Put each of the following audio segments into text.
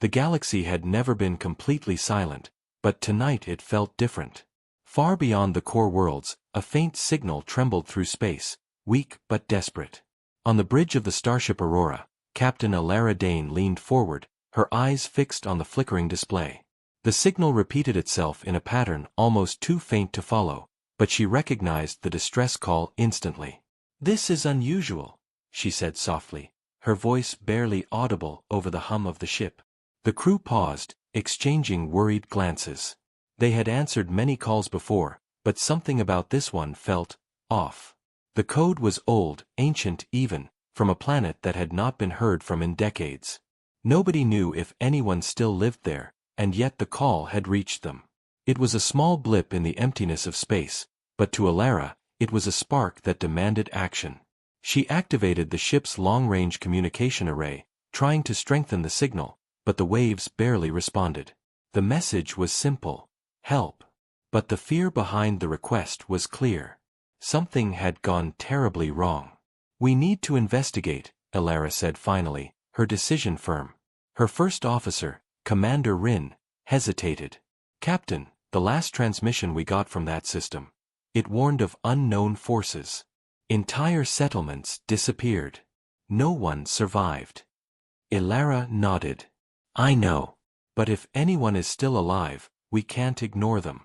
The galaxy had never been completely silent, but tonight it felt different. Far beyond the core worlds, a faint signal trembled through space, weak but desperate. On the bridge of the starship Aurora, Captain Alara Dane leaned forward, her eyes fixed on the flickering display. The signal repeated itself in a pattern almost too faint to follow, but she recognized the distress call instantly. "This is unusual," she said softly, her voice barely audible over the hum of the ship. The crew paused, exchanging worried glances. They had answered many calls before, but something about this one felt off. The code was old, ancient even, from a planet that had not been heard from in decades. Nobody knew if anyone still lived there, and yet the call had reached them. It was a small blip in the emptiness of space, but to Alara, it was a spark that demanded action. She activated the ship's long-range communication array, trying to strengthen the signal, but the waves barely responded. The message was simple: help. But the fear behind the request was clear. Something had gone terribly wrong. "We need to investigate," Alara said finally, her decision firm. Her first officer, Commander Rin, hesitated. "Captain, the last transmission we got from that system. It warned of unknown forces. Entire settlements disappeared. No one survived." Alara nodded. "I know. But if anyone is still alive, we can't ignore them."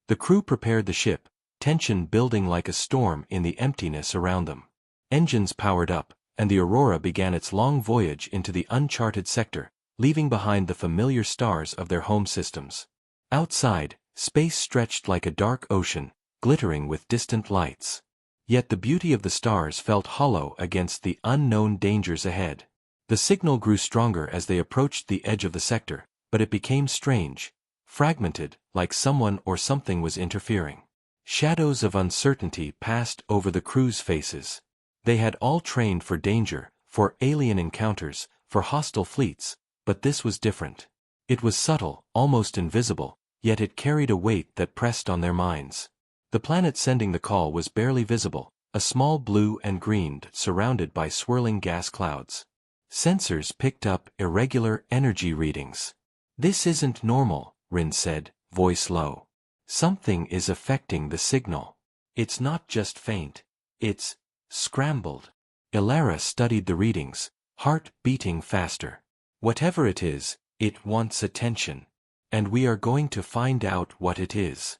The crew prepared the ship, tension building like a storm in the emptiness around them. Engines powered up, and the Aurora began its long voyage into the uncharted sector, leaving behind the familiar stars of their home systems. Outside, space stretched like a dark ocean, glittering with distant lights. Yet the beauty of the stars felt hollow against the unknown dangers ahead. The signal grew stronger as they approached the edge of the sector, but it became strange, fragmented, like someone or something was interfering. Shadows of uncertainty passed over the crew's faces. They had all trained for danger, for alien encounters, for hostile fleets, but this was different. It was subtle, almost invisible, yet it carried a weight that pressed on their minds. The planet sending the call was barely visible, a small blue and green surrounded by swirling gas clouds. Sensors picked up irregular energy readings. "This isn't normal," Rin said, voice low. "Something is affecting the signal. It's not just faint. It's scrambled." Alara studied the readings, heart beating faster. "Whatever it is, it wants attention. And we are going to find out what it is."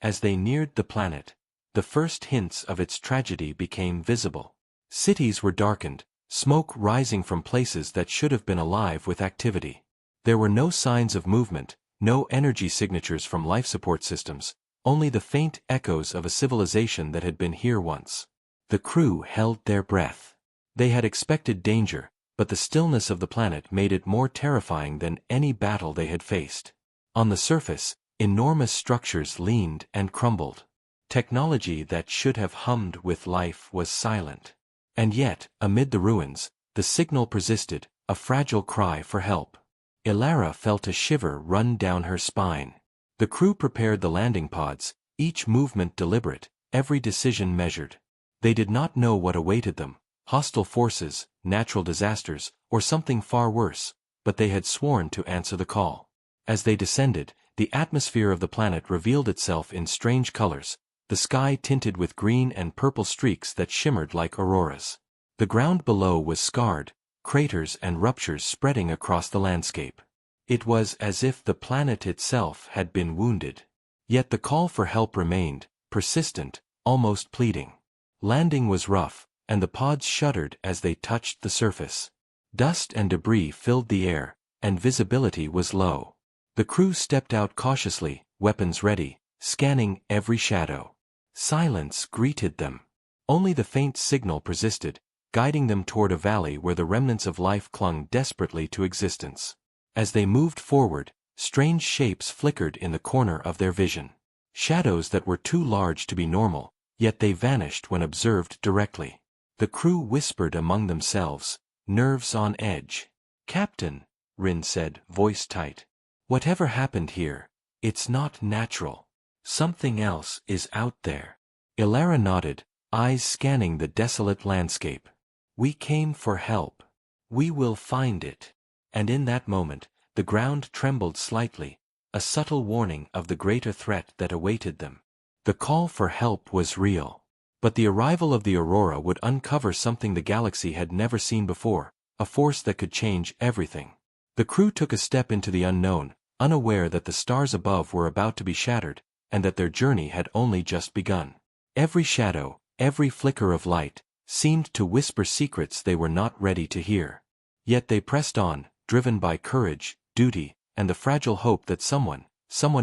As they neared the planet, the first hints of its tragedy became visible. Cities were darkened, smoke rising from places that should have been alive with activity. There were no signs of movement, no energy signatures from life support systems, only the faint echoes of a civilization that had been here once. The crew held their breath. They had expected danger, but the stillness of the planet made it more terrifying than any battle they had faced. On the surface, enormous structures leaned and crumbled. Technology that should have hummed with life was silent. And yet, amid the ruins, the signal persisted, a fragile cry for help. Alara felt a shiver run down her spine. The crew prepared the landing pods, each movement deliberate, every decision measured. They did not know what awaited them, hostile forces, natural disasters, or something far worse, but they had sworn to answer the call. As they descended, the atmosphere of the planet revealed itself in strange colors, the sky tinted with green and purple streaks that shimmered like auroras. The ground below was scarred, craters and ruptures spreading across the landscape. It was as if the planet itself had been wounded. Yet the call for help remained, persistent, almost pleading. Landing was rough, and the pods shuddered as they touched the surface. Dust and debris filled the air, and visibility was low. The crew stepped out cautiously, weapons ready, scanning every shadow. Silence greeted them. Only the faint signal persisted, guiding them toward a valley where the remnants of life clung desperately to existence. As they moved forward, strange shapes flickered in the corner of their vision. Shadows that were too large to be normal, yet they vanished when observed directly. The crew whispered among themselves, nerves on edge. "Captain," Rin said, voice tight. "Whatever happened here, it's not natural. Something else is out there." Alara nodded, eyes scanning the desolate landscape. "We came for help. We will find it." and in that moment, the ground trembled slightly, a subtle warning of the greater threat that awaited them. The call for help was real. But the arrival of the Aurora would uncover something the galaxy had never seen before, a force that could change everything. The crew took a step into the unknown, unaware that the stars above were about to be shattered, and that their journey had only just begun. Every shadow, every flicker of light, seemed to whisper secrets they were not ready to hear. Yet they pressed on, driven by courage, duty, and the fragile hope that someone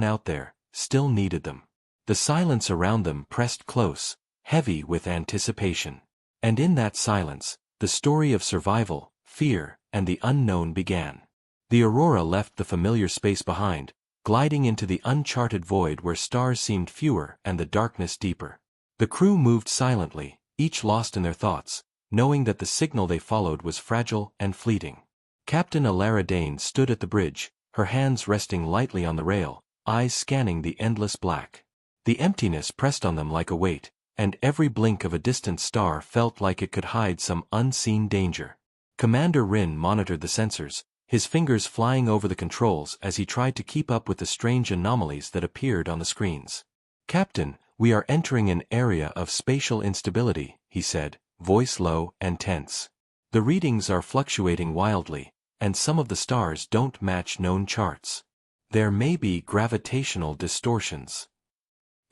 out there, still needed them. The silence around them pressed close, heavy with anticipation. And in that silence, the story of survival, fear, and the unknown began. The Aurora left the familiar space behind, gliding into the uncharted void where stars seemed fewer and the darkness deeper. The crew moved silently, each lost in their thoughts, knowing that the signal they followed was fragile and fleeting. Captain Alara Dane stood at the bridge, her hands resting lightly on the rail, eyes scanning the endless black. The emptiness pressed on them like a weight, and every blink of a distant star felt like it could hide some unseen danger. Commander Rin monitored the sensors, his fingers flying over the controls as he tried to keep up with the strange anomalies that appeared on the screens. "Captain, we are entering an area of spatial instability," he said, voice low and tense. "The readings are fluctuating wildly, and some of the stars don't match known charts. There may be gravitational distortions."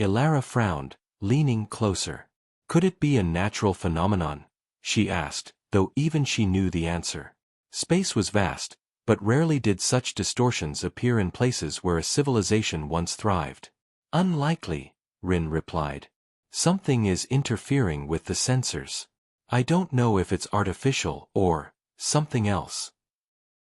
Ilara frowned, leaning closer. "Could it be a natural phenomenon?" she asked, though even she knew the answer. Space was vast, but rarely did such distortions appear in places where a civilization once thrived. "Unlikely," Rin replied. "Something is interfering with the sensors. I don't know if it's artificial or something else."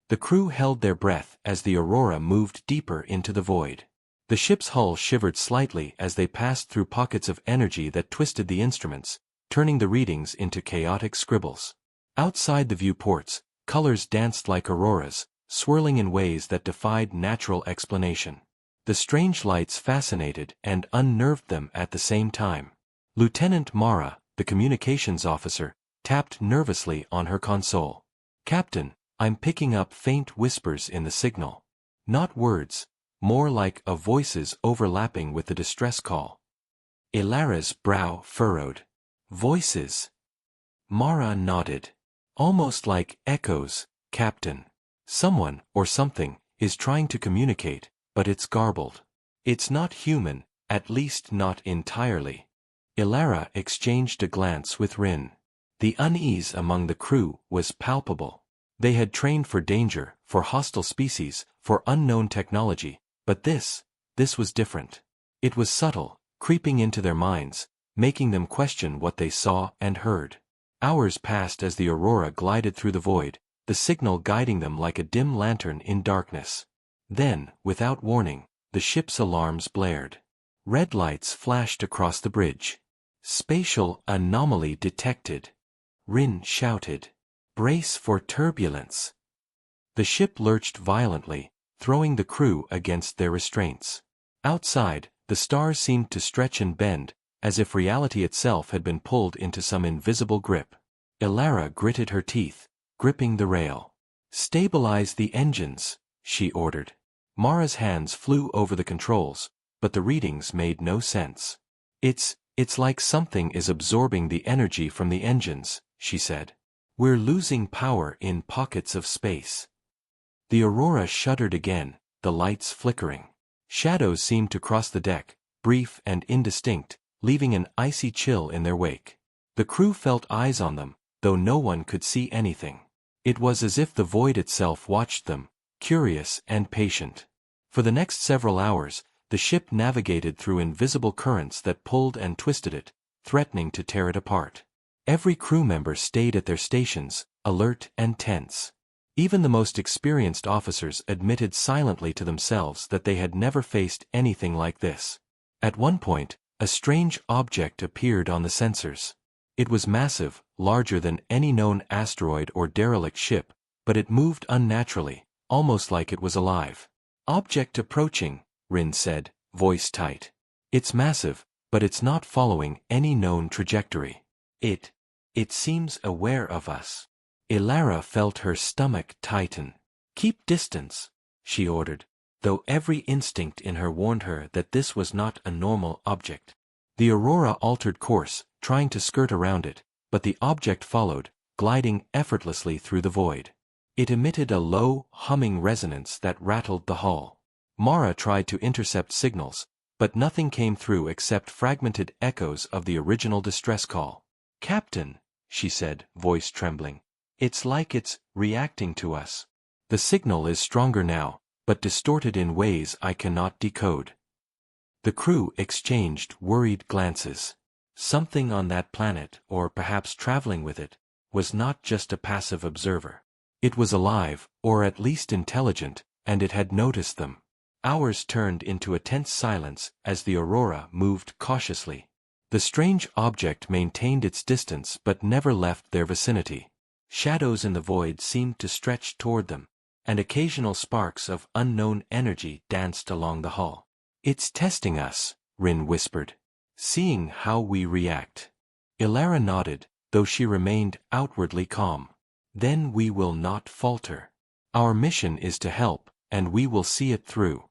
The crew held their breath as the Aurora moved deeper into the void. The ship's hull shivered slightly as they passed through pockets of energy that twisted the instruments, turning the readings into chaotic scribbles. Outside the viewports, colors danced like auroras, swirling in ways that defied natural explanation. The strange lights fascinated and unnerved them at the same time. Lieutenant Mara, the communications officer, tapped nervously on her console. "Captain, I'm picking up faint whispers in the signal. Not words, more like voices overlapping with the distress call." Ilara's brow furrowed. "Voices?" Mara nodded. "Almost like echoes, Captain. Someone, or something, is trying to communicate, but it's garbled. It's not human, at least not entirely." Ilara exchanged a glance with Rin. The unease among the crew was palpable. They had trained for danger, for hostile species, for unknown technology, but this was different. It was subtle, creeping into their minds, making them question what they saw and heard. Hours passed as the Aurora glided through the void, the signal guiding them like a dim lantern in darkness. Then, without warning, the ship's alarms blared. Red lights flashed across the bridge. "Spatial anomaly detected," Rin shouted. "Brace for turbulence." The ship lurched violently, throwing the crew against their restraints. Outside, the stars seemed to stretch and bend, as if reality itself had been pulled into some invisible grip. Ilara gritted her teeth, gripping the rail. "Stabilize the engines," she ordered. Mara's hands flew over the controls, but the readings made no sense. It's like something is absorbing the energy from the engines," she said. "We're losing power in pockets of space." The Aurora shuddered again, the lights flickering. Shadows seemed to cross the deck, brief and indistinct, leaving an icy chill in their wake. The crew felt eyes on them, though no one could see anything. It was as if the void itself watched them, curious and patient. For the next several hours, the ship navigated through invisible currents that pulled and twisted it, threatening to tear it apart. Every crew member stayed at their stations, alert and tense. Even the most experienced officers admitted silently to themselves that they had never faced anything like this. At one point, a strange object appeared on the sensors. It was massive, larger than any known asteroid or derelict ship, but it moved unnaturally, almost like it was alive. "Object approaching," Rin said, voice tight. "It's massive, but it's not following any known trajectory. It seems aware of us." Ilara felt her stomach tighten. "Keep distance," she ordered, though every instinct in her warned her that this was not a normal object. The Aurora altered course, trying to skirt around it, but the object followed, gliding effortlessly through the void. It emitted a low, humming resonance that rattled the hull. Mara tried to intercept signals, but nothing came through except fragmented echoes of the original distress call. "Captain," she said, voice trembling, "it's like it's reacting to us. The signal is stronger now, but distorted in ways I cannot decode." The crew exchanged worried glances. Something on that planet, or perhaps traveling with it, was not just a passive observer. It was alive, or at least intelligent, and it had noticed them. Hours turned into a tense silence as the Aurora moved cautiously. The strange object maintained its distance but never left their vicinity. Shadows in the void seemed to stretch toward them, and occasional sparks of unknown energy danced along the hull. "It's testing us," Rin whispered, "seeing how we react." Ilara nodded, though she remained outwardly calm. "Then we will not falter. Our mission is to help, and we will see it through."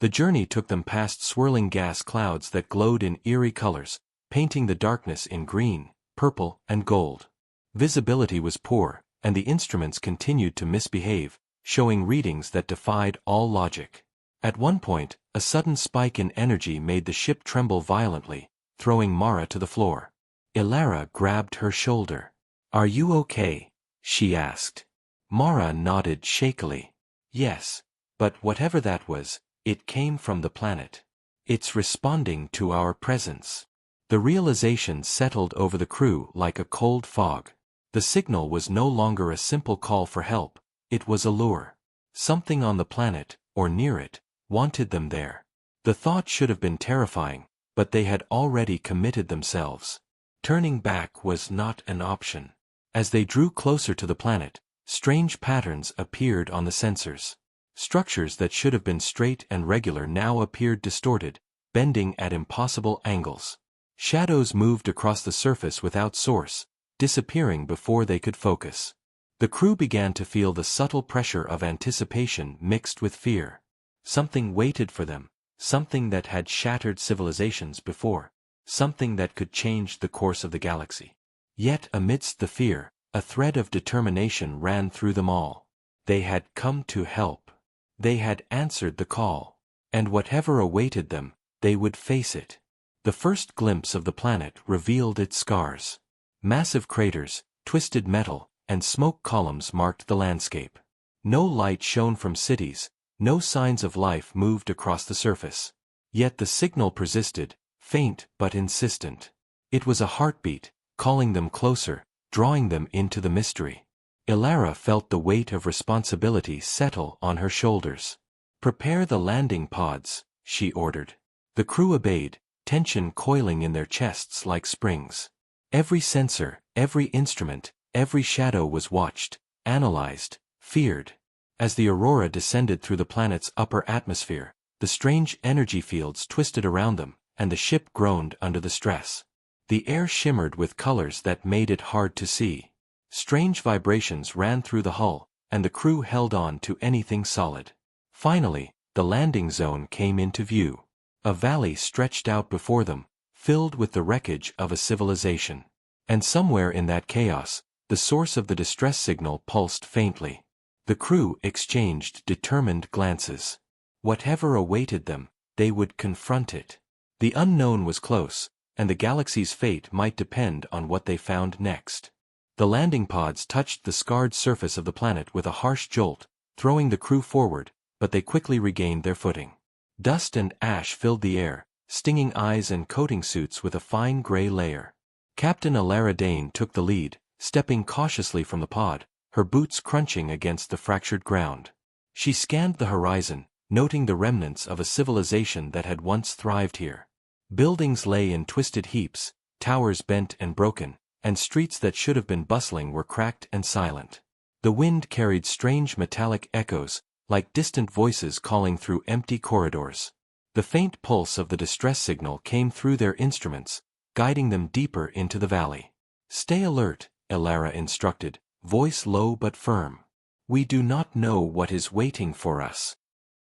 The journey took them past swirling gas clouds that glowed in eerie colors, painting the darkness in green, purple, and gold. Visibility was poor, and the instruments continued to misbehave, showing readings that defied all logic. At one point, a sudden spike in energy made the ship tremble violently, throwing Mara to the floor. Ilara grabbed her shoulder. "Are you okay?" she asked. Mara nodded shakily. "Yes, but whatever that was, it came from the planet. It's responding to our presence." The realization settled over the crew like a cold fog. The signal was no longer a simple call for help, it was a lure. Something on the planet, or near it, wanted them there. The thought should have been terrifying, but they had already committed themselves. Turning back was not an option. As they drew closer to the planet, strange patterns appeared on the sensors. Structures that should have been straight and regular now appeared distorted, bending at impossible angles. Shadows moved across the surface without source, disappearing before they could focus. The crew began to feel the subtle pressure of anticipation mixed with fear. Something waited for them, something that had shattered civilizations before, something that could change the course of the galaxy. Yet amidst the fear, a thread of determination ran through them all. They had come to help. They had answered the call. And whatever awaited them, they would face it. The first glimpse of the planet revealed its scars. Massive craters, twisted metal, and smoke columns marked the landscape. No light shone from cities, no signs of life moved across the surface. Yet the signal persisted, faint but insistent. It was a heartbeat, calling them closer, drawing them into the mystery. Ilara felt the weight of responsibility settle on her shoulders. "Prepare the landing pods," she ordered. The crew obeyed, tension coiling in their chests like springs. Every sensor, every instrument, every shadow was watched, analyzed, feared. As the Aurora descended through the planet's upper atmosphere, the strange energy fields twisted around them, and the ship groaned under the stress. The air shimmered with colors that made it hard to see. Strange vibrations ran through the hull, and the crew held on to anything solid. Finally, the landing zone came into view. A valley stretched out before them, filled with the wreckage of a civilization. And somewhere in that chaos, the source of the distress signal pulsed faintly. The crew exchanged determined glances. Whatever awaited them, they would confront it. The unknown was close, and the galaxy's fate might depend on what they found next. The landing pods touched the scarred surface of the planet with a harsh jolt, throwing the crew forward, but they quickly regained their footing. Dust and ash filled the air, stinging eyes and coating suits with a fine gray layer. Captain Ilara Dane took the lead, stepping cautiously from the pod, her boots crunching against the fractured ground. She scanned the horizon, noting the remnants of a civilization that had once thrived here. Buildings lay in twisted heaps, towers bent and broken, and streets that should have been bustling were cracked and silent. The wind carried strange metallic echoes, like distant voices calling through empty corridors. The faint pulse of the distress signal came through their instruments, guiding them deeper into the valley. "Stay alert," Ilara instructed, voice low but firm. We do not know what is waiting for us.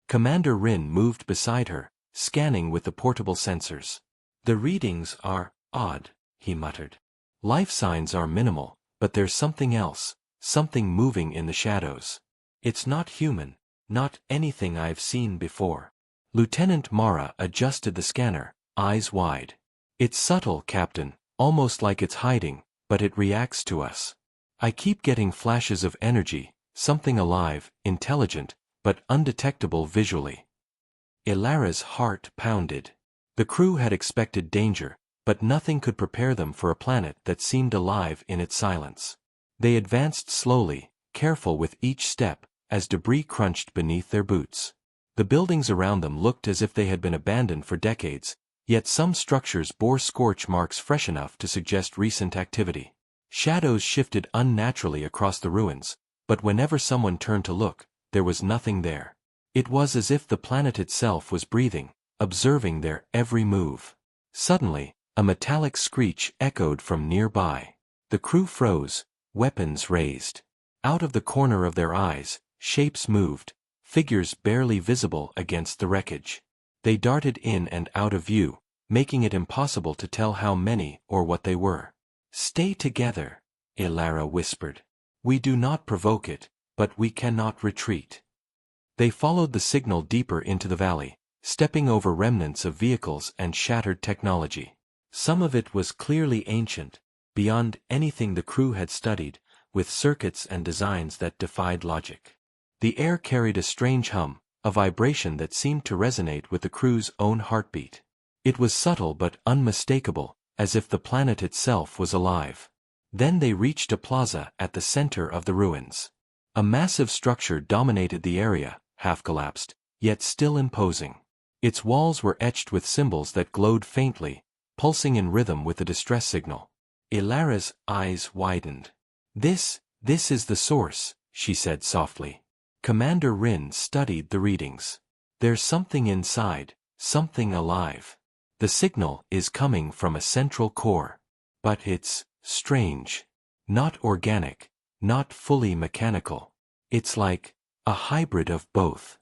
Commander Rin moved beside her, scanning with the portable sensors. The readings are odd, he muttered. Life signs are minimal, but there's something else, something moving in the shadows. It's not human, not anything I've seen before. Lieutenant Mara adjusted the scanner, eyes wide. It's subtle, Captain, almost like it's hiding, but it reacts to us. I keep getting flashes of energy, something alive, intelligent, but undetectable visually. Ilara's heart pounded. The crew had expected danger, but nothing could prepare them for a planet that seemed alive in its silence. They advanced slowly, careful with each step, as debris crunched beneath their boots. The buildings around them looked as if they had been abandoned for decades, yet some structures bore scorch marks fresh enough to suggest recent activity. Shadows shifted unnaturally across the ruins, but whenever someone turned to look, there was nothing there. It was as if the planet itself was breathing, observing their every move. Suddenly, a metallic screech echoed from nearby. The crew froze, weapons raised. Out of the corner of their eyes, shapes moved, figures barely visible against the wreckage. They darted in and out of view, making it impossible to tell how many or what they were. "Stay together," Ilara whispered. "We do not provoke it, but we cannot retreat." They followed the signal deeper into the valley, stepping over remnants of vehicles and shattered technology. Some of it was clearly ancient, beyond anything the crew had studied, with circuits and designs that defied logic. The air carried a strange hum, a vibration that seemed to resonate with the crew's own heartbeat. It was subtle but unmistakable, as if the planet itself was alive. Then they reached a plaza at the center of the ruins. A massive structure dominated the area, half-collapsed, yet still imposing. Its walls were etched with symbols that glowed faintly, pulsing in rhythm with the distress signal. Ilara's eyes widened. This is the source," she said softly. Commander Rin studied the readings. "There's something inside, something alive. The signal is coming from a central core. But it's strange. Not organic, not fully mechanical. It's like a hybrid of both."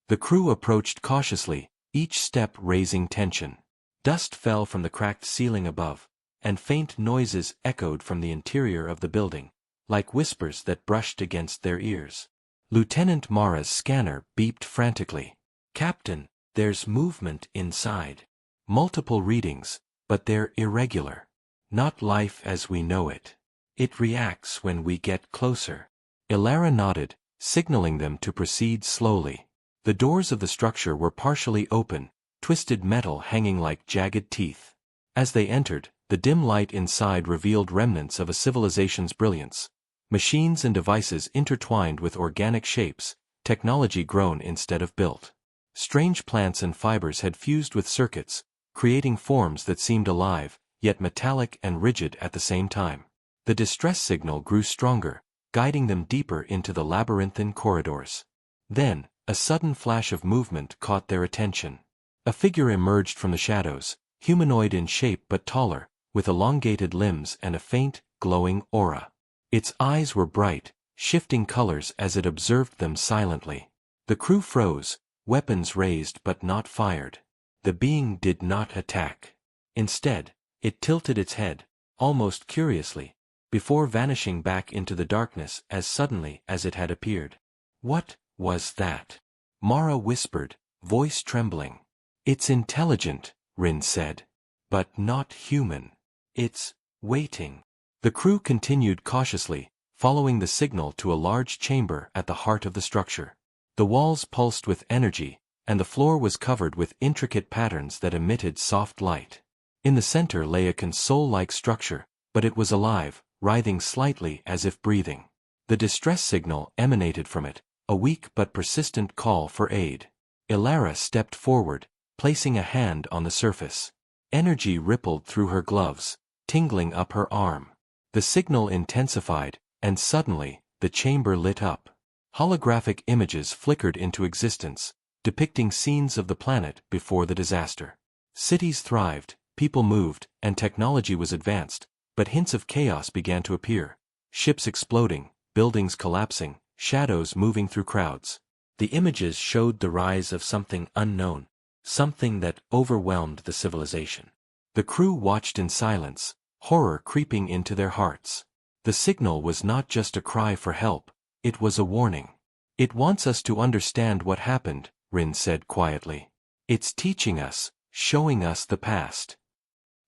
The crew approached cautiously, each step raising tension. Dust fell from the cracked ceiling above, and faint noises echoed from the interior of the building, like whispers that brushed against their ears. Lieutenant Mara's scanner beeped frantically. "Captain, there's movement inside. Multiple readings, but they're irregular. Not life as we know it. It reacts when we get closer." Ilara nodded, signaling them to proceed slowly. The doors of the structure were partially open, twisted metal hanging like jagged teeth. As they entered, the dim light inside revealed remnants of a civilization's brilliance. Machines and devices intertwined with organic shapes, technology grown instead of built. Strange plants and fibers had fused with circuits, creating forms that seemed alive, yet metallic and rigid at the same time. The distress signal grew stronger, guiding them deeper into the labyrinthine corridors. Then, a sudden flash of movement caught their attention. A figure emerged from the shadows, humanoid in shape but taller, with elongated limbs and a faint, glowing aura. Its eyes were bright, shifting colors as it observed them silently. The crew froze, weapons raised but not fired. The being did not attack. Instead, it tilted its head, almost curiously, before vanishing back into the darkness as suddenly as it had appeared. "What was that?" Mara whispered, voice trembling. "It's intelligent," Rin said. "But not human. It's waiting." The crew continued cautiously, following the signal to a large chamber at the heart of the structure. The walls pulsed with energy, and the floor was covered with intricate patterns that emitted soft light. In the center lay a console-like structure, but it was alive, writhing slightly as if breathing. The distress signal emanated from it, a weak but persistent call for aid. Ilara stepped forward, placing a hand on the surface. Energy rippled through her gloves, tingling up her arm. The signal intensified, and suddenly, the chamber lit up. Holographic images flickered into existence, depicting scenes of the planet before the disaster. Cities thrived, people moved, and technology was advanced, but hints of chaos began to appear. Ships exploding, buildings collapsing, shadows moving through crowds. The images showed the rise of something unknown, something that overwhelmed the civilization. The crew watched in silence, horror creeping into their hearts. The signal was not just a cry for help, it was a warning. "It wants us to understand what happened," Rin said quietly. "It's teaching us, showing us the past."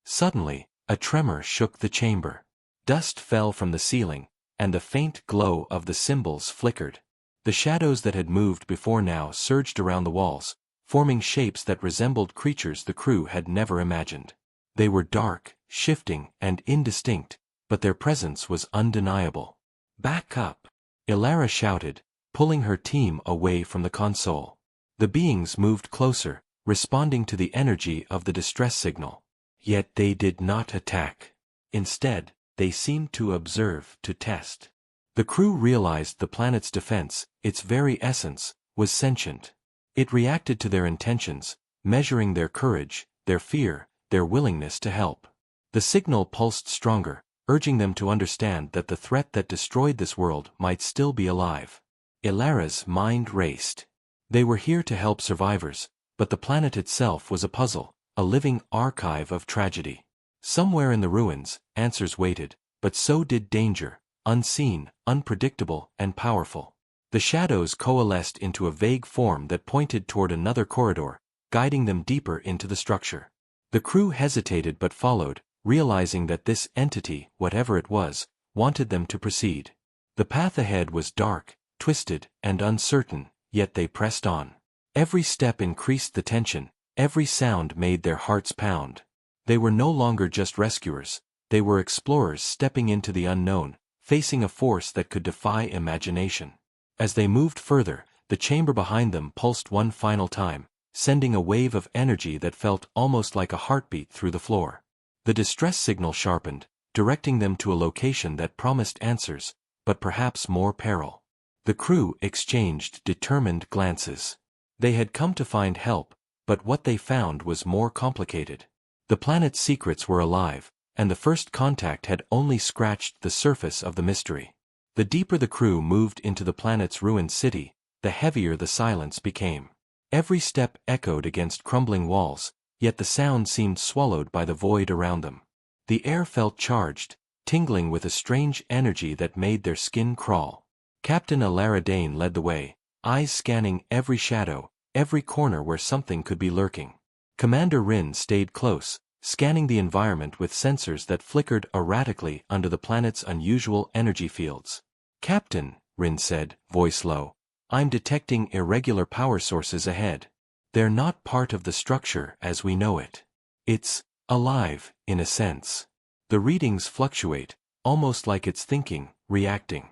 Suddenly, a tremor shook the chamber. Dust fell from the ceiling, and the faint glow of the symbols flickered. The shadows that had moved before now surged around the walls, forming shapes that resembled creatures the crew had never imagined. They were dark, shifting, and indistinct, but their presence was undeniable. "Back up!" Ilara shouted, pulling her team away from the console. The beings moved closer, responding to the energy of the distress signal. Yet they did not attack. Instead, they seemed to observe, to test. The crew realized the planet's defense, its very essence, was sentient. It reacted to their intentions, measuring their courage, their fear, their willingness to help. The signal pulsed stronger, urging them to understand that the threat that destroyed this world might still be alive. Ilara's mind raced. They were here to help survivors, but the planet itself was a puzzle, a living archive of tragedy. Somewhere in the ruins, answers waited, but so did danger, unseen, unpredictable, and powerful. The shadows coalesced into a vague form that pointed toward another corridor, guiding them deeper into the structure. The crew hesitated but followed, realizing that this entity, whatever it was, wanted them to proceed. The path ahead was dark, twisted, and uncertain, yet they pressed on. Every step increased the tension, every sound made their hearts pound. They were no longer just rescuers, they were explorers stepping into the unknown, facing a force that could defy imagination. As they moved further, the chamber behind them pulsed one final time, sending a wave of energy that felt almost like a heartbeat through the floor. The distress signal sharpened, directing them to a location that promised answers, but perhaps more peril. The crew exchanged determined glances. They had come to find help, but what they found was more complicated. The planet's secrets were alive, and the first contact had only scratched the surface of the mystery. The deeper the crew moved into the planet's ruined city, the heavier the silence became. Every step echoed against crumbling walls, yet the sound seemed swallowed by the void around them. The air felt charged, tingling with a strange energy that made their skin crawl. Captain Ilara Dane led the way, eyes scanning every shadow, every corner where something could be lurking. Commander Rin stayed close, scanning the environment with sensors that flickered erratically under the planet's unusual energy fields. "Captain," Rin said, voice low, "I'm detecting irregular power sources ahead. They're not part of the structure as we know it. It's alive, in a sense. The readings fluctuate, almost like it's thinking, reacting."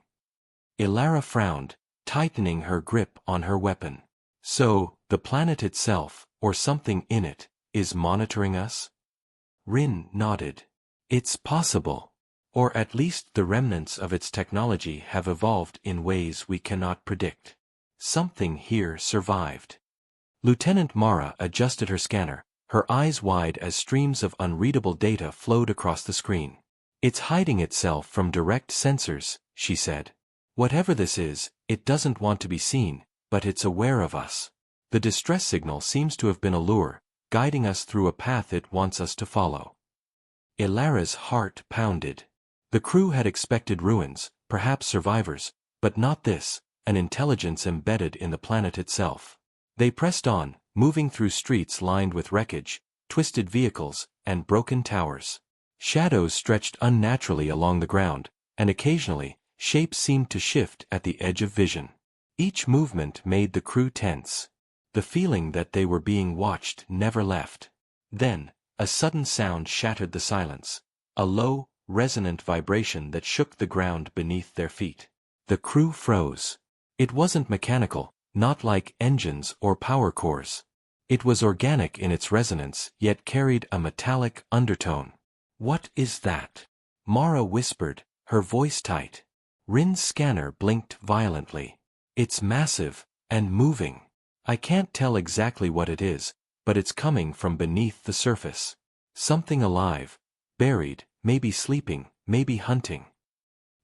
Ilara frowned, tightening her grip on her weapon. "So, the planet itself, or something in it, is monitoring us?" Rin nodded. "It's possible. Or at least the remnants of its technology have evolved in ways we cannot predict. Something here survived." Lieutenant Mara adjusted her scanner, her eyes wide as streams of unreadable data flowed across the screen. "It's hiding itself from direct sensors," she said. "Whatever this is, it doesn't want to be seen, but it's aware of us. The distress signal seems to have been a lure, guiding us through a path it wants us to follow." Ilara's heart pounded. The crew had expected ruins, perhaps survivors, but not this, an intelligence embedded in the planet itself. They pressed on, moving through streets lined with wreckage, twisted vehicles, and broken towers. Shadows stretched unnaturally along the ground, and occasionally, shapes seemed to shift at the edge of vision. Each movement made the crew tense. The feeling that they were being watched never left. Then, a sudden sound shattered the silence, a low, resonant vibration that shook the ground beneath their feet. The crew froze. It wasn't mechanical, not like engines or power cores. It was organic in its resonance, yet carried a metallic undertone. "What is that?" Mara whispered, her voice tight. Rin's scanner blinked violently. "It's massive, and moving. I can't tell exactly what it is, but it's coming from beneath the surface. Something alive, buried, maybe sleeping, maybe hunting."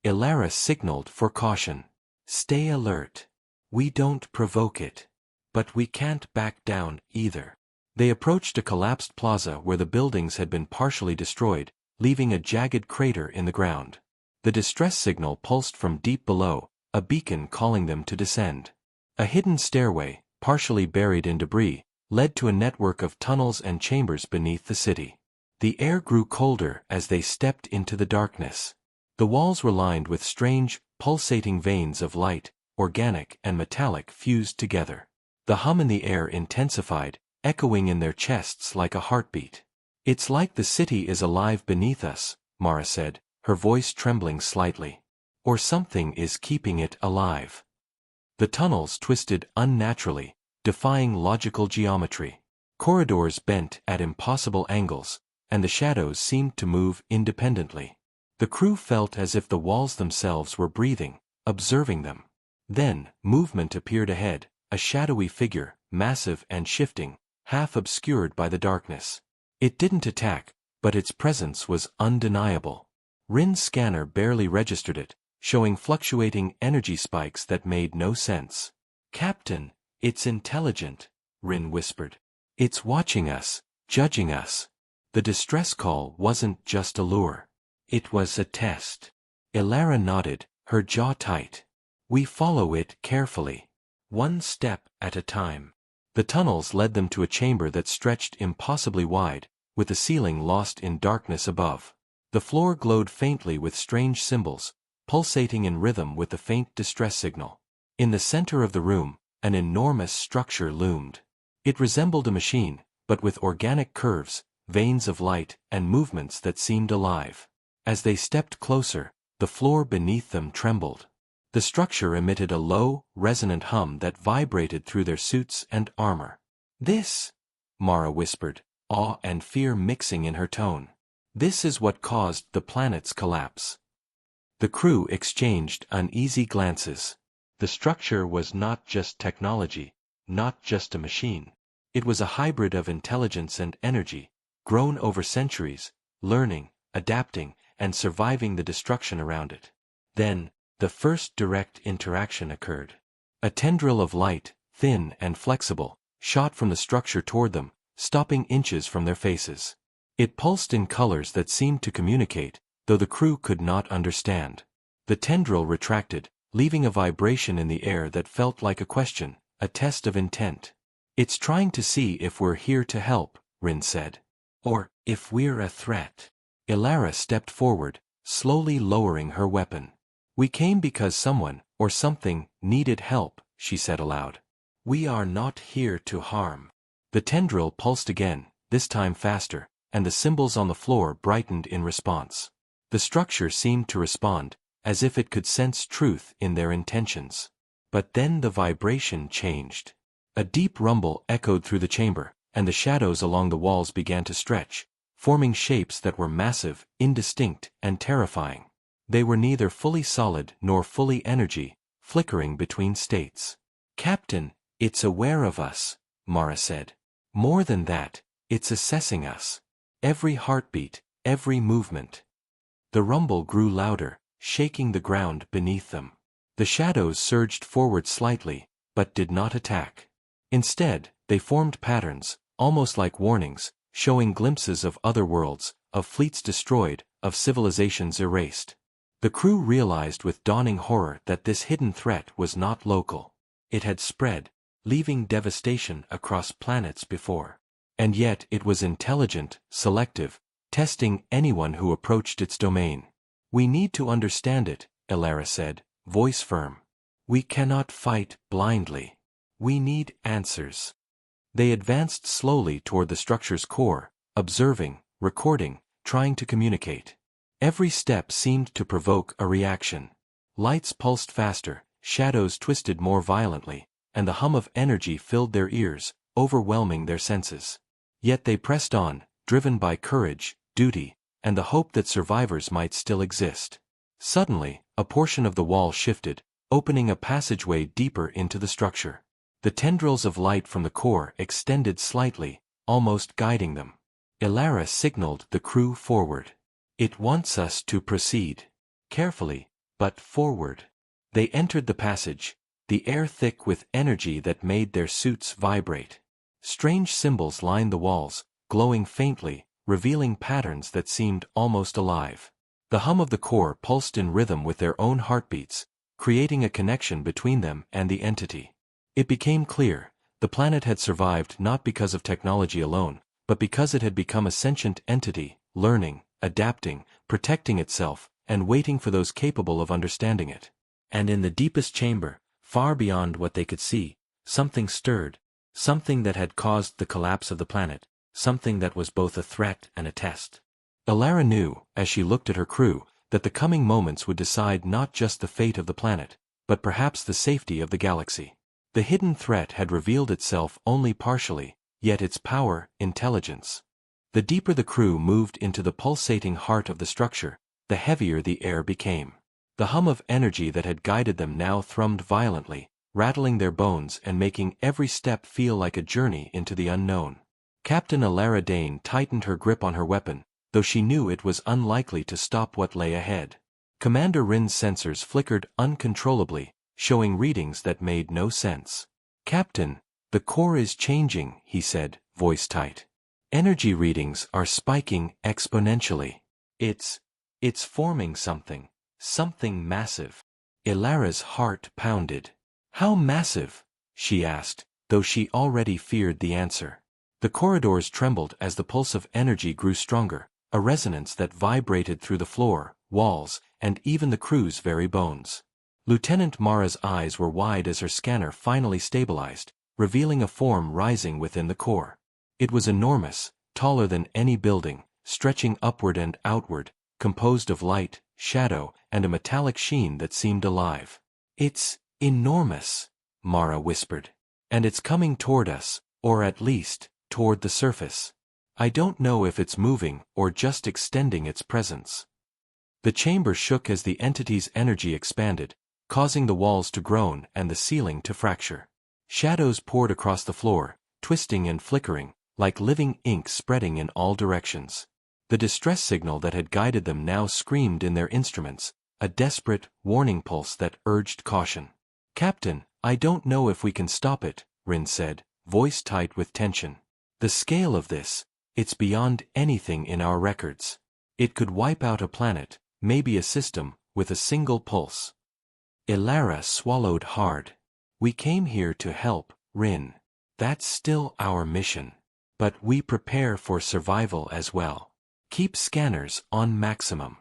Ilara signaled for caution. Stay alert. We don't provoke it. But we can't back down, either. They approached a collapsed plaza where the buildings had been partially destroyed, leaving a jagged crater in the ground. The distress signal pulsed from deep below, a beacon calling them to descend. A hidden stairway, partially buried in debris, led to a network of tunnels and chambers beneath the city. The air grew colder as they stepped into the darkness. The walls were lined with strange, pulsating veins of light, organic and metallic fused together. The hum in the air intensified, echoing in their chests like a heartbeat. It's like the city is alive beneath us, Mara said, her voice trembling slightly. Or something is keeping it alive. The tunnels twisted unnaturally, defying logical geometry. Corridors bent at impossible angles, and the shadows seemed to move independently. The crew felt as if the walls themselves were breathing, observing them. Then, movement appeared ahead, a shadowy figure, massive and shifting, half obscured by the darkness. It didn't attack, but its presence was undeniable. Rin's scanner barely registered it, showing fluctuating energy spikes that made no sense. "Captain, it's intelligent," Rin whispered. "It's watching us, judging us." The distress call wasn't just a lure. It was a test. Elara nodded, her jaw tight. "We follow it carefully. One step at a time." The tunnels led them to a chamber that stretched impossibly wide, with the ceiling lost in darkness above. The floor glowed faintly with strange symbols, pulsating in rhythm with the faint distress signal. In the center of the room, an enormous structure loomed. It resembled a machine, but with organic curves, veins of light, and movements that seemed alive. As they stepped closer, the floor beneath them trembled. The structure emitted a low, resonant hum that vibrated through their suits and armor. "This," Mara whispered, awe and fear mixing in her tone. "This is what caused the planet's collapse." The crew exchanged uneasy glances. The structure was not just technology, not just a machine. It was a hybrid of intelligence and energy, grown over centuries, learning, adapting, and surviving the destruction around it. Then, the first direct interaction occurred. A tendril of light, thin and flexible, shot from the structure toward them, stopping inches from their faces. It pulsed in colors that seemed to communicate, though the crew could not understand. The tendril retracted, leaving a vibration in the air that felt like a question, a test of intent. "It's trying to see if we're here to help," Rin said. "Or, if we're a threat." Elara stepped forward, slowly lowering her weapon. "We came because someone, or something, needed help," she said aloud. "We are not here to harm." The tendril pulsed again, this time faster, and the symbols on the floor brightened in response. The structure seemed to respond, as if it could sense truth in their intentions. But then the vibration changed. A deep rumble echoed through the chamber, and the shadows along the walls began to stretch, forming shapes that were massive, indistinct, and terrifying. They were neither fully solid nor fully energy, flickering between states. "Captain, it's aware of us," Mara said. "More than that, it's assessing us. Every heartbeat, every movement." The rumble grew louder, shaking the ground beneath them. The shadows surged forward slightly, but did not attack. Instead, they formed patterns, almost like warnings, showing glimpses of other worlds, of fleets destroyed, of civilizations erased. The crew realized with dawning horror that this hidden threat was not local. It had spread, leaving devastation across planets before. And yet it was intelligent, selective, testing anyone who approached its domain. "We need to understand it," Elara said, voice firm. "We cannot fight blindly. We need answers." They advanced slowly toward the structure's core, observing, recording, trying to communicate. Every step seemed to provoke a reaction. Lights pulsed faster, shadows twisted more violently, and the hum of energy filled their ears, overwhelming their senses. Yet they pressed on, driven by courage, duty, and the hope that survivors might still exist. Suddenly, a portion of the wall shifted, opening a passageway deeper into the structure. The tendrils of light from the core extended slightly, almost guiding them. Elara signaled the crew forward. "It wants us to proceed. Carefully, but forward." They entered the passage, the air thick with energy that made their suits vibrate. Strange symbols lined the walls, glowing faintly, revealing patterns that seemed almost alive. The hum of the core pulsed in rhythm with their own heartbeats, creating a connection between them and the entity. It became clear, the planet had survived not because of technology alone, but because it had become a sentient entity, learning, adapting, protecting itself, and waiting for those capable of understanding it. And in the deepest chamber, far beyond what they could see, something stirred, something that had caused the collapse of the planet, something that was both a threat and a test. Elara knew, as she looked at her crew, that the coming moments would decide not just the fate of the planet, but perhaps the safety of the galaxy. The hidden threat had revealed itself only partially, yet its power, intelligence. The deeper the crew moved into the pulsating heart of the structure, the heavier the air became. The hum of energy that had guided them now thrummed violently, rattling their bones and making every step feel like a journey into the unknown. Captain Elara Dane tightened her grip on her weapon, though she knew it was unlikely to stop what lay ahead. Commander Rin's sensors flickered uncontrollably, showing readings that made no sense. "Captain, the core is changing," he said, voice tight. "Energy readings are spiking exponentially. It's forming something. Something massive." Elara's heart pounded. "How massive?" she asked, though she already feared the answer. The corridors trembled as the pulse of energy grew stronger, a resonance that vibrated through the floor, walls, and even the crew's very bones. Lieutenant Mara's eyes were wide as her scanner finally stabilized, revealing a form rising within the core. It was enormous, taller than any building, stretching upward and outward, composed of light, shadow, and a metallic sheen that seemed alive. "It's enormous," Mara whispered. "And it's coming toward us, or at least, toward the surface. I don't know if it's moving or just extending its presence." The chamber shook as the entity's energy expanded, causing the walls to groan and the ceiling to fracture. Shadows poured across the floor, twisting and flickering, like living ink spreading in all directions. The distress signal that had guided them now screamed in their instruments, a desperate, warning pulse that urged caution. "Captain, I don't know if we can stop it," Rin said, voice tight with tension. "The scale of this, it's beyond anything in our records. It could wipe out a planet, maybe a system, with a single pulse." Elara swallowed hard. "We came here to help, Rin. That's still our mission. But we prepare for survival as well. Keep scanners on maximum."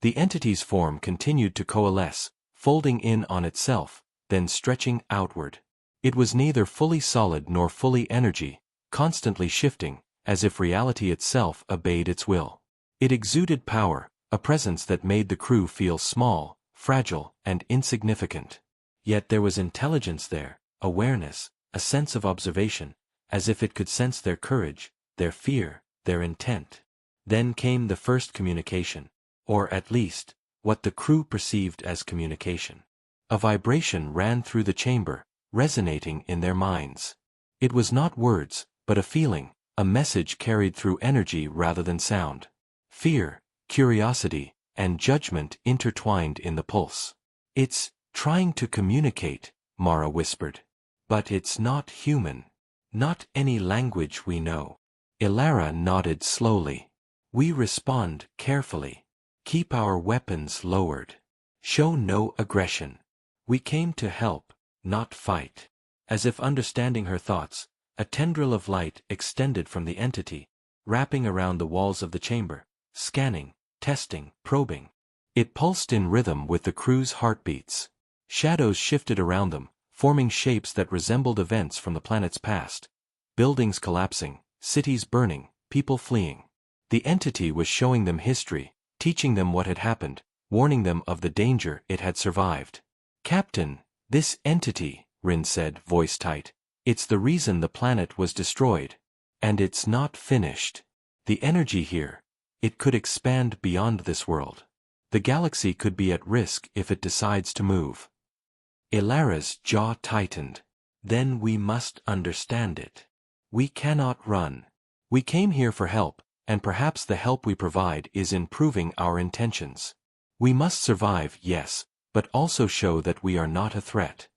The entity's form continued to coalesce, folding in on itself, then stretching outward. It was neither fully solid nor fully energy, constantly shifting, as if reality itself obeyed its will. It exuded power, a presence that made the crew feel small, fragile, and insignificant. Yet there was intelligence there, awareness, a sense of observation, as if it could sense their courage, their fear, their intent. Then came the first communication, or at least, what the crew perceived as communication. A vibration ran through the chamber, resonating in their minds. It was not words, but a feeling, a message carried through energy rather than sound. Fear, curiosity, and judgment intertwined in the pulse. "It's trying to communicate," Mara whispered. "But it's not human. Not any language we know." Elara nodded slowly. "We respond carefully. Keep our weapons lowered. Show no aggression. We came to help, not fight." As if understanding her thoughts, a tendril of light extended from the entity, wrapping around the walls of the chamber, scanning, testing, probing. It pulsed in rhythm with the crew's heartbeats. Shadows shifted around them, forming shapes that resembled events from the planet's past. Buildings collapsing, cities burning, people fleeing. The entity was showing them history, teaching them what had happened, warning them of the danger it had survived. "Captain, this entity," Rin said, voice tight, "it's the reason the planet was destroyed. And it's not finished. The energy here, it could expand beyond this world. The galaxy could be at risk if it decides to move." Elara's jaw tightened. "Then we must understand it. We cannot run. We came here for help, and perhaps the help we provide is in proving our intentions. We must survive, yes, but also show that we are not a threat.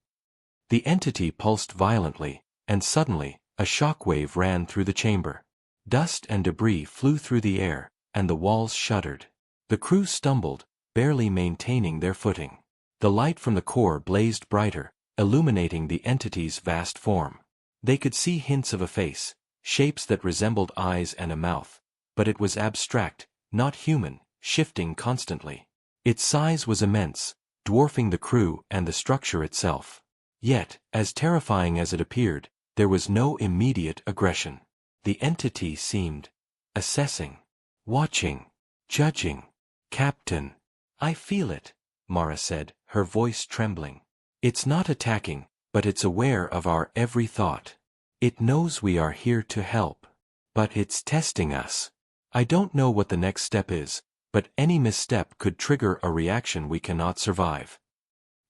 The entity pulsed violently, and suddenly, a shock wave ran through the chamber. Dust and debris flew through the air, and the walls shuddered. The crew stumbled, barely maintaining their footing. The light from the core blazed brighter, illuminating the entity's vast form. They could see hints of a face, shapes that resembled eyes and a mouth, but it was abstract, not human, shifting constantly. Its size was immense, dwarfing the crew and the structure itself. Yet, as terrifying as it appeared, there was no immediate aggression. The entity seemed assessing, watching, judging. "Captain, I feel it," Mara said, her voice trembling. "It's not attacking, but it's aware of our every thought. It knows we are here to help. But it's testing us. I don't know what the next step is, but any misstep could trigger a reaction we cannot survive."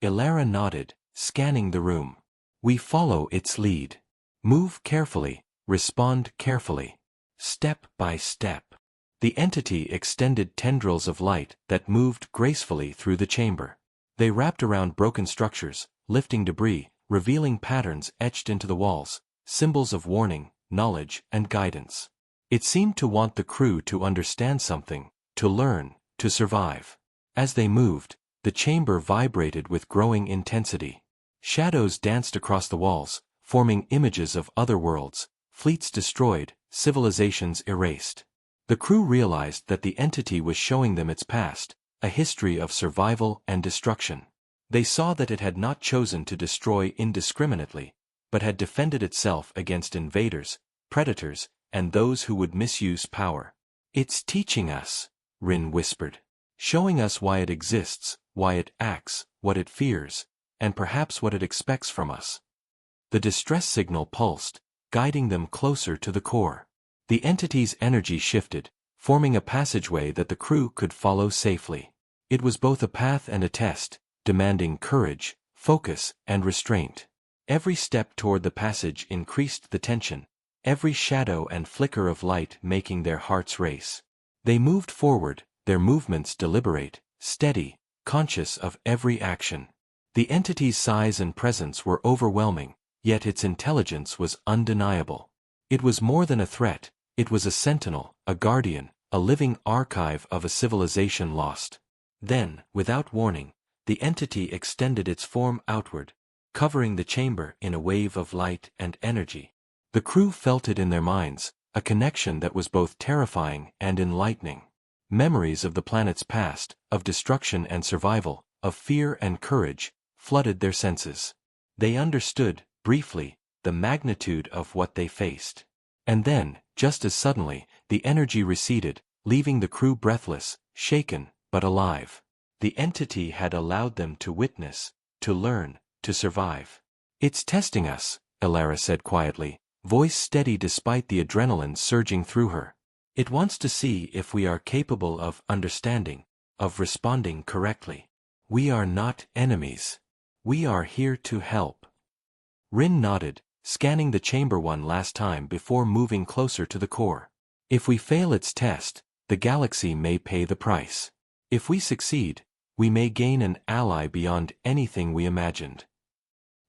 Ilara nodded, scanning the room. "We follow its lead. Move carefully, respond carefully. Step by step." The entity extended tendrils of light that moved gracefully through the chamber. They wrapped around broken structures, lifting debris, revealing patterns etched into the walls, symbols of warning, knowledge, and guidance. It seemed to want the crew to understand something, to learn, to survive. As they moved, the chamber vibrated with growing intensity. Shadows danced across the walls, forming images of other worlds, fleets destroyed, civilizations erased. The crew realized that the entity was showing them its past, a history of survival and destruction. They saw that it had not chosen to destroy indiscriminately, but had defended itself against invaders, predators, and those who would misuse power. "It's teaching us," Rin whispered. "Showing us why it exists, why it acts, what it fears, and perhaps what it expects from us." The distress signal pulsed, guiding them closer to the core. The entity's energy shifted, forming a passageway that the crew could follow safely. It was both a path and a test, demanding courage, focus, and restraint. Every step toward the passage increased the tension, every shadow and flicker of light making their hearts race. They moved forward, their movements deliberate, steady, conscious of every action. The entity's size and presence were overwhelming, yet its intelligence was undeniable. It was more than a threat, it was a sentinel, a guardian, a living archive of a civilization lost. Then, without warning, the entity extended its form outward, covering the chamber in a wave of light and energy. The crew felt it in their minds, a connection that was both terrifying and enlightening. Memories of the planet's past, of destruction and survival, of fear and courage, flooded their senses. They understood, briefly, the magnitude of what they faced. And then, just as suddenly, the energy receded, leaving the crew breathless, shaken, but alive. The entity had allowed them to witness, to learn, to survive. "It's testing us," Ilara said quietly, voice steady despite the adrenaline surging through her. "It wants to see if we are capable of understanding, of responding correctly. We are not enemies. We are here to help." Rin nodded, scanning the chamber one last time before moving closer to the core. "If we fail its test, the galaxy may pay the price. If we succeed, we may gain an ally beyond anything we imagined."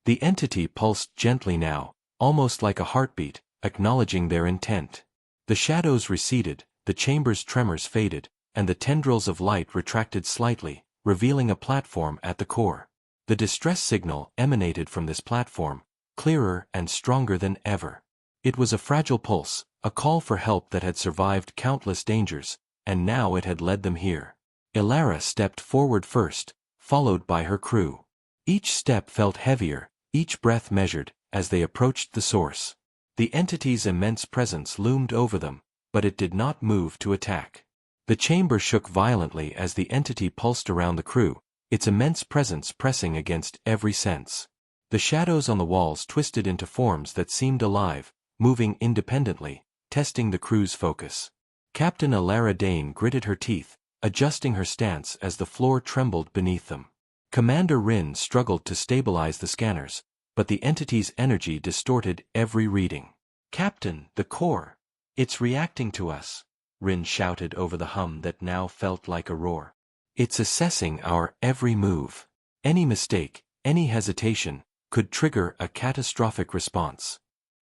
The entity pulsed gently now, almost like a heartbeat, acknowledging their intent. The shadows receded, the chamber's tremors faded, and the tendrils of light retracted slightly, revealing a platform at the core. The distress signal emanated from this platform, clearer and stronger than ever. It was a fragile pulse, a call for help that had survived countless dangers, and now it had led them here. Ilara stepped forward first, followed by her crew. Each step felt heavier, each breath measured, as they approached the source. The entity's immense presence loomed over them, but it did not move to attack. The chamber shook violently as the entity pulsed around the crew, its immense presence pressing against every sense. The shadows on the walls twisted into forms that seemed alive, moving independently, testing the crew's focus. Captain Ilara Dane gritted her teeth, adjusting her stance as the floor trembled beneath them. Commander Rin struggled to stabilize the scanners, but the entity's energy distorted every reading. "Captain, the core! It's reacting to us!" Rin shouted over the hum that now felt like a roar. "It's assessing our every move." Any mistake, any hesitation, could trigger a catastrophic response.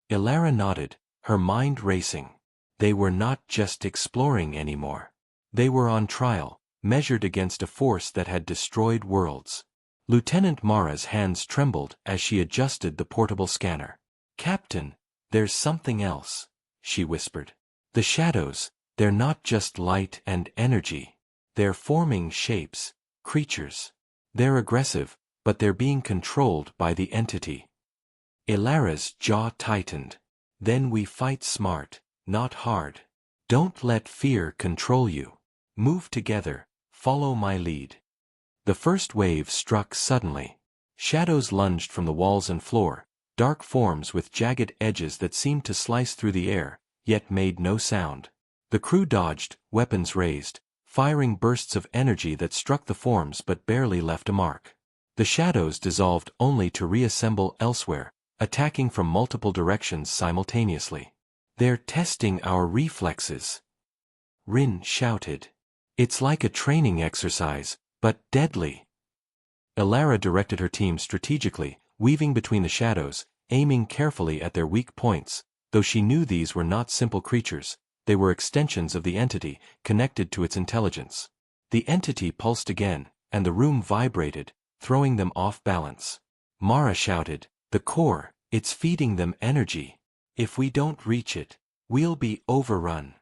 Elara nodded, her mind racing. They were not just exploring anymore. They were on trial, measured against a force that had destroyed worlds. Lieutenant Mara's hands trembled as she adjusted the portable scanner. "Captain, there's something else," she whispered. "The shadows, they're not just light and energy. They're forming shapes, creatures. They're aggressive, but they're being controlled by the entity." Elara's jaw tightened. "Then we fight smart, not hard. Don't let fear control you. Move together, follow my lead." The first wave struck suddenly. Shadows lunged from the walls and floor, dark forms with jagged edges that seemed to slice through the air, yet made no sound. The crew dodged, weapons raised, firing bursts of energy that struck the forms but barely left a mark. The shadows dissolved only to reassemble elsewhere, attacking from multiple directions simultaneously. "They're testing our reflexes," Rin shouted. "It's like a training exercise, but deadly." Elara directed her team strategically, weaving between the shadows, aiming carefully at their weak points. Though she knew these were not simple creatures, they were extensions of the entity, connected to its intelligence. The entity pulsed again, and the room vibrated, throwing them off balance. Mara shouted, "The core, it's feeding them energy. If we don't reach it, we'll be overrun."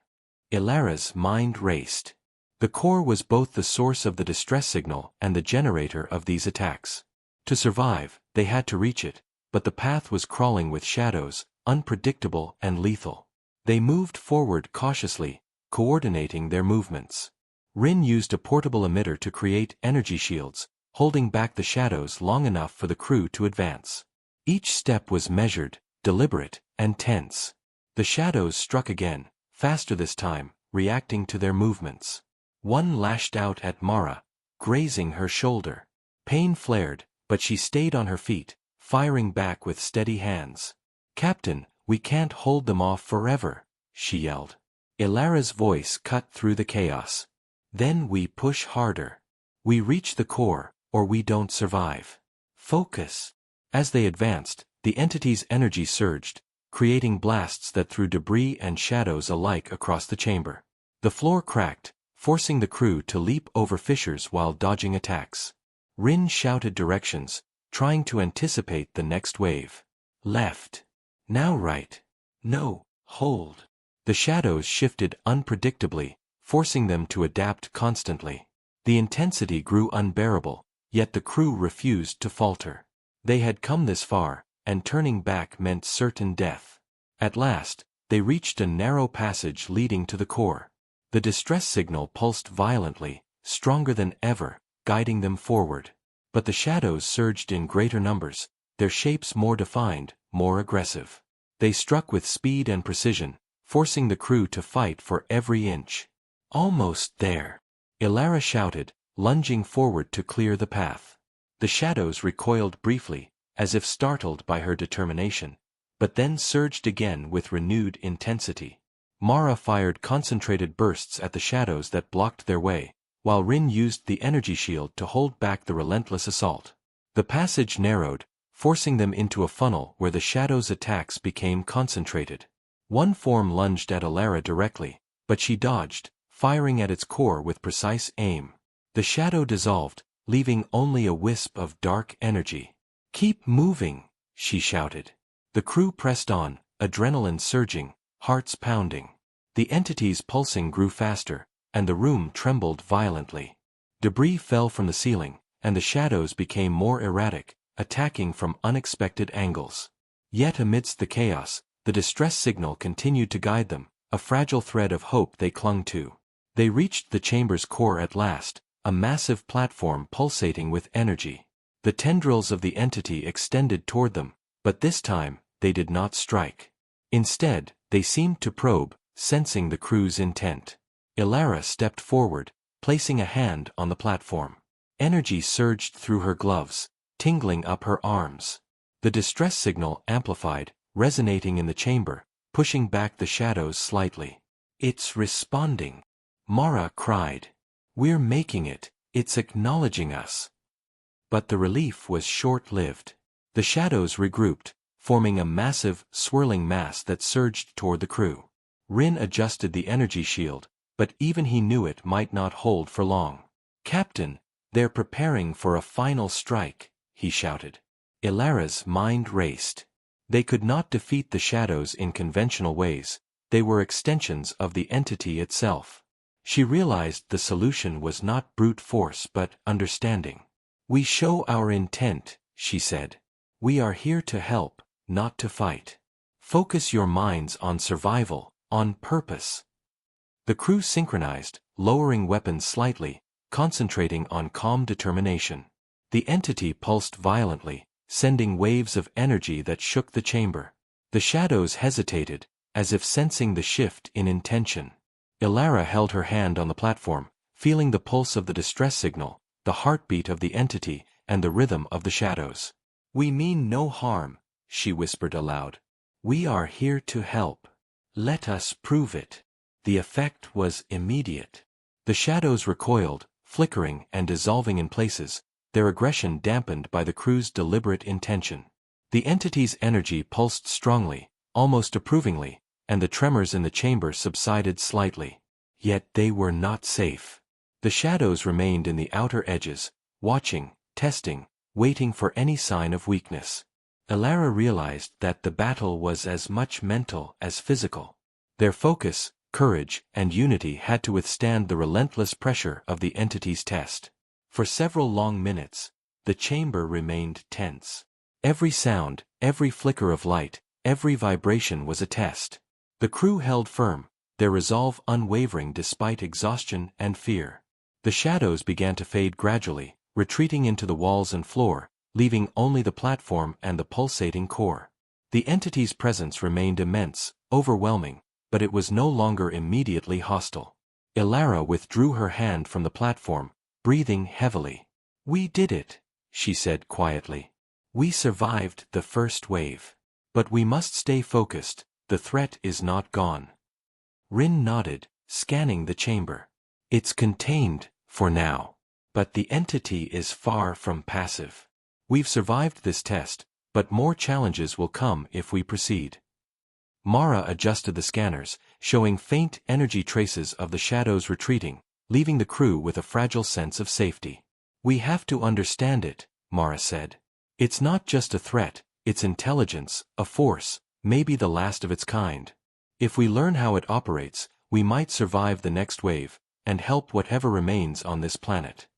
Elara's mind raced. The core was both the source of the distress signal and the generator of these attacks. To survive, they had to reach it, but the path was crawling with shadows, unpredictable and lethal. They moved forward cautiously, coordinating their movements. Rin used a portable emitter to create energy shields, holding back the shadows long enough for the crew to advance. Each step was measured, deliberate, and tense. The shadows struck again, faster this time, reacting to their movements. One lashed out at Mara, grazing her shoulder. Pain flared, but she stayed on her feet, firing back with steady hands. "Captain, we can't hold them off forever," she yelled. Elara's voice cut through the chaos. "Then we push harder. We reach the core, or we don't survive. Focus." As they advanced, the entity's energy surged, creating blasts that threw debris and shadows alike across the chamber. The floor cracked, forcing the crew to leap over fissures while dodging attacks. Rin shouted directions, trying to anticipate the next wave. "Left. Now right. No, hold." The shadows shifted unpredictably, forcing them to adapt constantly. The intensity grew unbearable, yet the crew refused to falter. They had come this far, and turning back meant certain death. At last, they reached a narrow passage leading to the core. The distress signal pulsed violently, stronger than ever, guiding them forward. But the shadows surged in greater numbers, their shapes more defined, more aggressive. They struck with speed and precision, forcing the crew to fight for every inch. "Almost there," Elara shouted, lunging forward to clear the path. The shadows recoiled briefly, as if startled by her determination, but then surged again with renewed intensity. Mara fired concentrated bursts at the shadows that blocked their way, while Rin used the energy shield to hold back the relentless assault. The passage narrowed, forcing them into a funnel where the shadows' attacks became concentrated. One form lunged at Elara directly, but she dodged, firing at its core with precise aim. The shadow dissolved, leaving only a wisp of dark energy. "Keep moving," she shouted. The crew pressed on, adrenaline surging, hearts pounding. The entity's pulsing grew faster, and the room trembled violently. Debris fell from the ceiling, and the shadows became more erratic, attacking from unexpected angles. Yet amidst the chaos, the distress signal continued to guide them, a fragile thread of hope they clung to. They reached the chamber's core at last, a massive platform pulsating with energy. The tendrils of the entity extended toward them, but this time, they did not strike. Instead, they seemed to probe, sensing the crew's intent. Elara stepped forward, placing a hand on the platform. Energy surged through her gloves, tingling up her arms. The distress signal amplified, resonating in the chamber, pushing back the shadows slightly. "It's responding," Mara cried. "We're making it, it's acknowledging us." But the relief was short-lived. The shadows regrouped, forming a massive, swirling mass that surged toward the crew. Rin adjusted the energy shield, but even he knew it might not hold for long. "Captain, they're preparing for a final strike," he shouted. Ilara's mind raced. They could not defeat the shadows in conventional ways. They were extensions of the entity itself. She realized the solution was not brute force but understanding. "We show our intent," she said. "We are here to help, not to fight. Focus your minds on survival, on purpose." The crew synchronized, lowering weapons slightly, concentrating on calm determination. The entity pulsed violently, sending waves of energy that shook the chamber. The shadows hesitated, as if sensing the shift in intention. Ilara held her hand on the platform, feeling the pulse of the distress signal, the heartbeat of the entity, and the rhythm of the shadows. "We mean no harm," she whispered aloud. "We are here to help. Let us prove it." The effect was immediate. The shadows recoiled, flickering and dissolving in places, their aggression dampened by the crew's deliberate intention. The entity's energy pulsed strongly, almost approvingly, and the tremors in the chamber subsided slightly. Yet they were not safe. The shadows remained in the outer edges, watching, testing, waiting for any sign of weakness. Ilara realized that the battle was as much mental as physical. Their focus, courage, and unity had to withstand the relentless pressure of the entity's test. For several long minutes, the chamber remained tense. Every sound, every flicker of light, every vibration was a test. The crew held firm, their resolve unwavering despite exhaustion and fear. The shadows began to fade gradually, retreating into the walls and floor, leaving only the platform and the pulsating core. The entity's presence remained immense, overwhelming, but it was no longer immediately hostile. Ilara withdrew her hand from the platform, breathing heavily. "We did it," she said quietly. "We survived the first wave. But we must stay focused, the threat is not gone." Rin nodded, scanning the chamber. "It's contained, for now. But the entity is far from passive. We've survived this test, but more challenges will come if we proceed." Mara adjusted the scanners, showing faint energy traces of the shadows retreating, leaving the crew with a fragile sense of safety. "We have to understand it," Mara said. "It's not just a threat, it's intelligence, a force, maybe the last of its kind. If we learn how it operates, we might survive the next wave, and help whatever remains on this planet."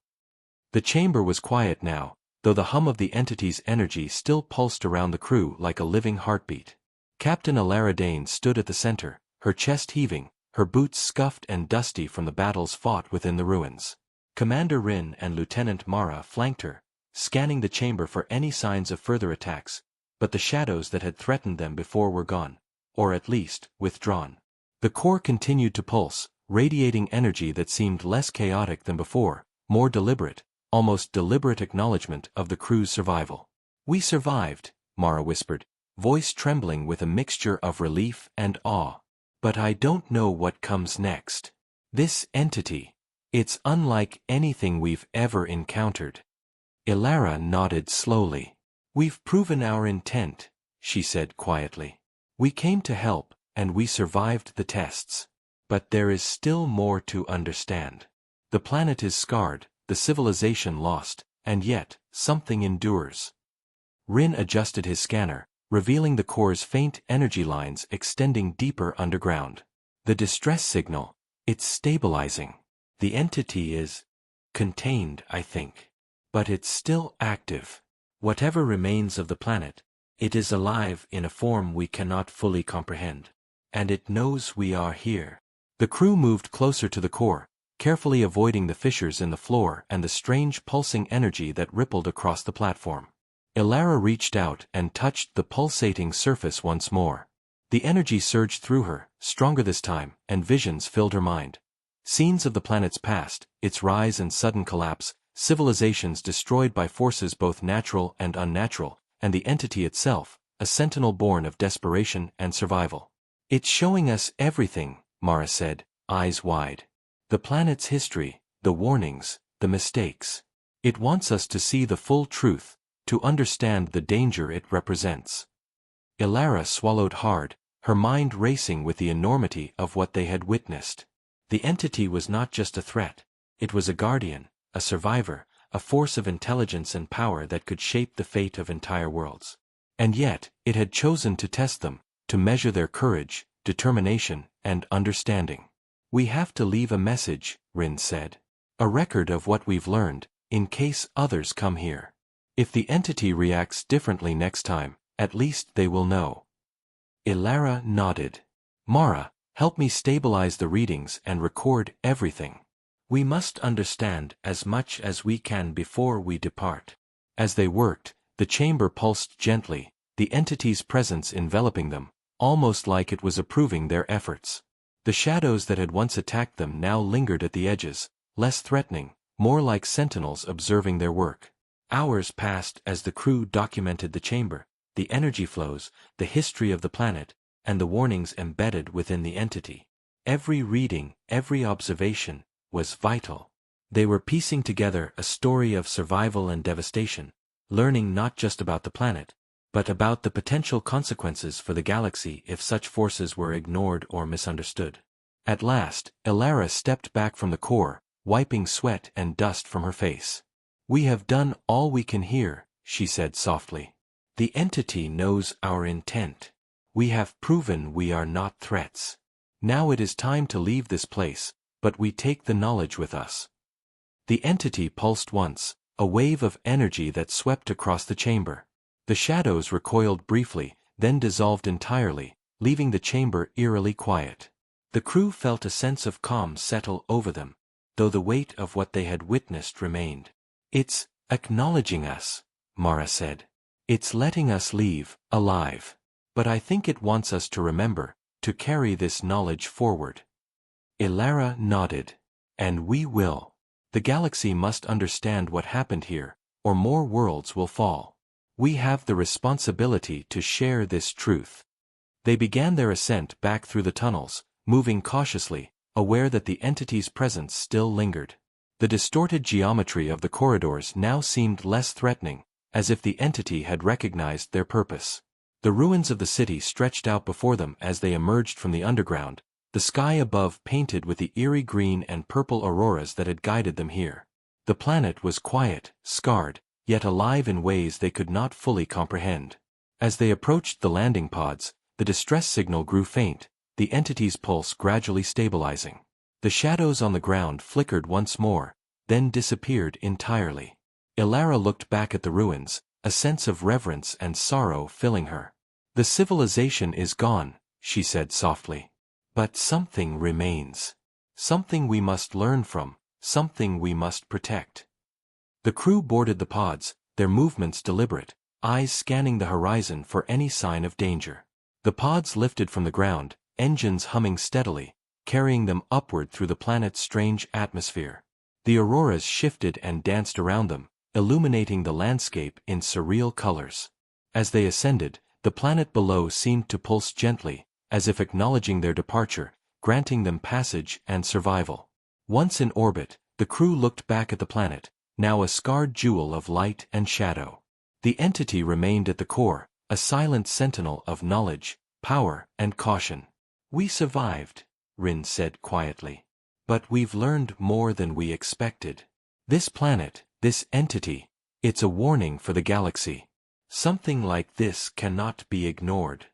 The chamber was quiet now, though the hum of the entity's energy still pulsed around the crew like a living heartbeat. Captain Ilara Dane stood at the center, her chest heaving, her boots scuffed and dusty from the battles fought within the ruins. Commander Rin and Lieutenant Mara flanked her, scanning the chamber for any signs of further attacks, but the shadows that had threatened them before were gone, or at least, withdrawn. The core continued to pulse, radiating energy that seemed less chaotic than before, more deliberate, almost deliberate acknowledgement of the crew's survival. "We survived," Mara whispered, voice trembling with a mixture of relief and awe. "But I don't know what comes next. This entity, it's unlike anything we've ever encountered." Ilara nodded slowly. "We've proven our intent," she said quietly. "We came to help, and we survived the tests. But there is still more to understand. The planet is scarred, the civilization lost, and yet, something endures." Rin adjusted his scanner, revealing the core's faint energy lines extending deeper underground. "The distress signal, it's stabilizing. The entity is contained, I think. But it's still active. Whatever remains of the planet, it is alive in a form we cannot fully comprehend. And it knows we are here." The crew moved closer to the core, carefully avoiding the fissures in the floor and the strange pulsing energy that rippled across the platform. Ilara reached out and touched the pulsating surface once more. The energy surged through her, stronger this time, and visions filled her mind. Scenes of the planet's past, its rise and sudden collapse, civilizations destroyed by forces both natural and unnatural, and the entity itself, a sentinel born of desperation and survival. "It's showing us everything," Mara said, eyes wide. "The planet's history, the warnings, the mistakes. It wants us to see the full truth, to understand the danger it represents. Ilara swallowed hard, her mind racing with the enormity of what they had witnessed. The entity was not just a threat, it was a guardian, a survivor, a force of intelligence and power that could shape the fate of entire worlds. And yet, it had chosen to test them, to measure their courage, determination, and understanding. "We have to leave a message," Rin said. "A record of what we've learned, in case others come here. If the entity reacts differently next time, at least they will know." Ilara nodded. "Mara, help me stabilize the readings and record everything. We must understand as much as we can before we depart." As they worked, the chamber pulsed gently, the entity's presence enveloping them, almost like it was approving their efforts. The shadows that had once attacked them now lingered at the edges, less threatening, more like sentinels observing their work. Hours passed as the crew documented the chamber, the energy flows, the history of the planet, and the warnings embedded within the entity. Every reading, every observation, was vital. They were piecing together a story of survival and devastation, learning not just about the planet, but about the potential consequences for the galaxy if such forces were ignored or misunderstood. At last, Ilara stepped back from the core, wiping sweat and dust from her face. "We have done all we can here," she said softly. "The entity knows our intent. We have proven we are not threats. Now it is time to leave this place, but we take the knowledge with us." The entity pulsed once, a wave of energy that swept across the chamber. The shadows recoiled briefly, then dissolved entirely, leaving the chamber eerily quiet. The crew felt a sense of calm settle over them, though the weight of what they had witnessed remained. "It's acknowledging us," Mara said. "It's letting us leave, alive. But I think it wants us to remember, to carry this knowledge forward." Ilara nodded. "And we will. The galaxy must understand what happened here, or more worlds will fall. We have the responsibility to share this truth." They began their ascent back through the tunnels, moving cautiously, aware that the entity's presence still lingered. The distorted geometry of the corridors now seemed less threatening, as if the entity had recognized their purpose. The ruins of the city stretched out before them as they emerged from the underground, the sky above painted with the eerie green and purple auroras that had guided them here. The planet was quiet, scarred, yet alive in ways they could not fully comprehend. As they approached the landing pods, the distress signal grew faint, the entity's pulse gradually stabilizing. The shadows on the ground flickered once more, then disappeared entirely. Ilara looked back at the ruins, a sense of reverence and sorrow filling her. "The civilization is gone," she said softly. "But something remains. Something we must learn from, something we must protect." The crew boarded the pods, their movements deliberate, eyes scanning the horizon for any sign of danger. The pods lifted from the ground, engines humming steadily, carrying them upward through the planet's strange atmosphere. The auroras shifted and danced around them, illuminating the landscape in surreal colors. As they ascended, the planet below seemed to pulse gently, as if acknowledging their departure, granting them passage and survival. Once in orbit, the crew looked back at the planet, now a scarred jewel of light and shadow. The entity remained at the core, a silent sentinel of knowledge, power, and caution. "We survived," Rin said quietly. "But we've learned more than we expected. This planet, this entity, it's a warning for the galaxy. Something like this cannot be ignored."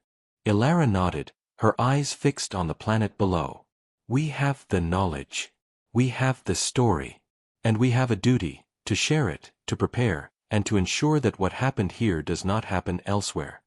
Ilara nodded, her eyes fixed on the planet below. "We have the knowledge. We have the story. And we have a duty, to share it, to prepare, and to ensure that what happened here does not happen elsewhere."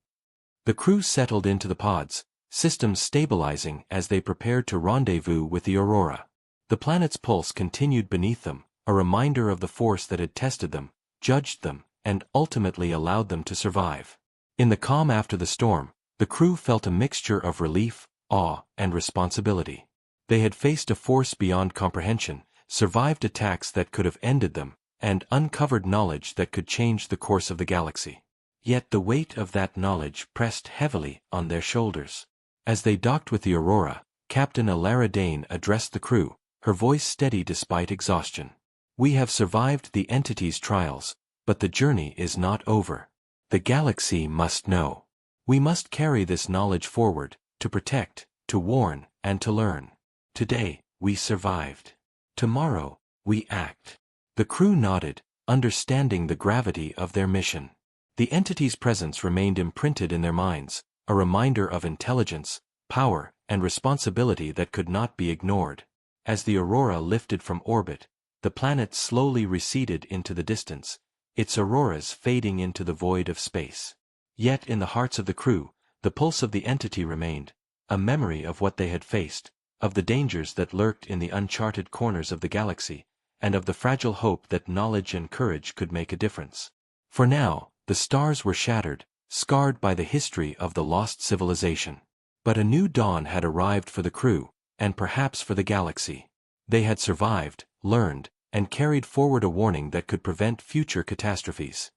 The crew settled into the pods, systems stabilizing as they prepared to rendezvous with the Aurora. The planet's pulse continued beneath them, a reminder of the force that had tested them, judged them, and ultimately allowed them to survive. In the calm after the storm, the crew felt a mixture of relief, awe, and responsibility. They had faced a force beyond comprehension, survived attacks that could have ended them, and uncovered knowledge that could change the course of the galaxy. Yet the weight of that knowledge pressed heavily on their shoulders. As they docked with the Aurora, Captain Ilara Dane addressed the crew, her voice steady despite exhaustion. We have survived the entity's trials, but the journey is not over. The galaxy must know. We must carry this knowledge forward, to protect, to warn, and to learn. Today, we survived. Tomorrow, we act. The crew nodded, understanding the gravity of their mission. The entity's presence remained imprinted in their minds, a reminder of intelligence, power, and responsibility that could not be ignored. As the Aurora lifted from orbit, the planet slowly receded into the distance, its auroras fading into the void of space. Yet in the hearts of the crew, the pulse of the entity remained, a memory of what they had faced, of the dangers that lurked in the uncharted corners of the galaxy, and of the fragile hope that knowledge and courage could make a difference. For now, the stars were shattered, scarred by the history of the lost civilization. But a new dawn had arrived for the crew, and perhaps for the galaxy. They had survived, learned, and carried forward a warning that could prevent future catastrophes.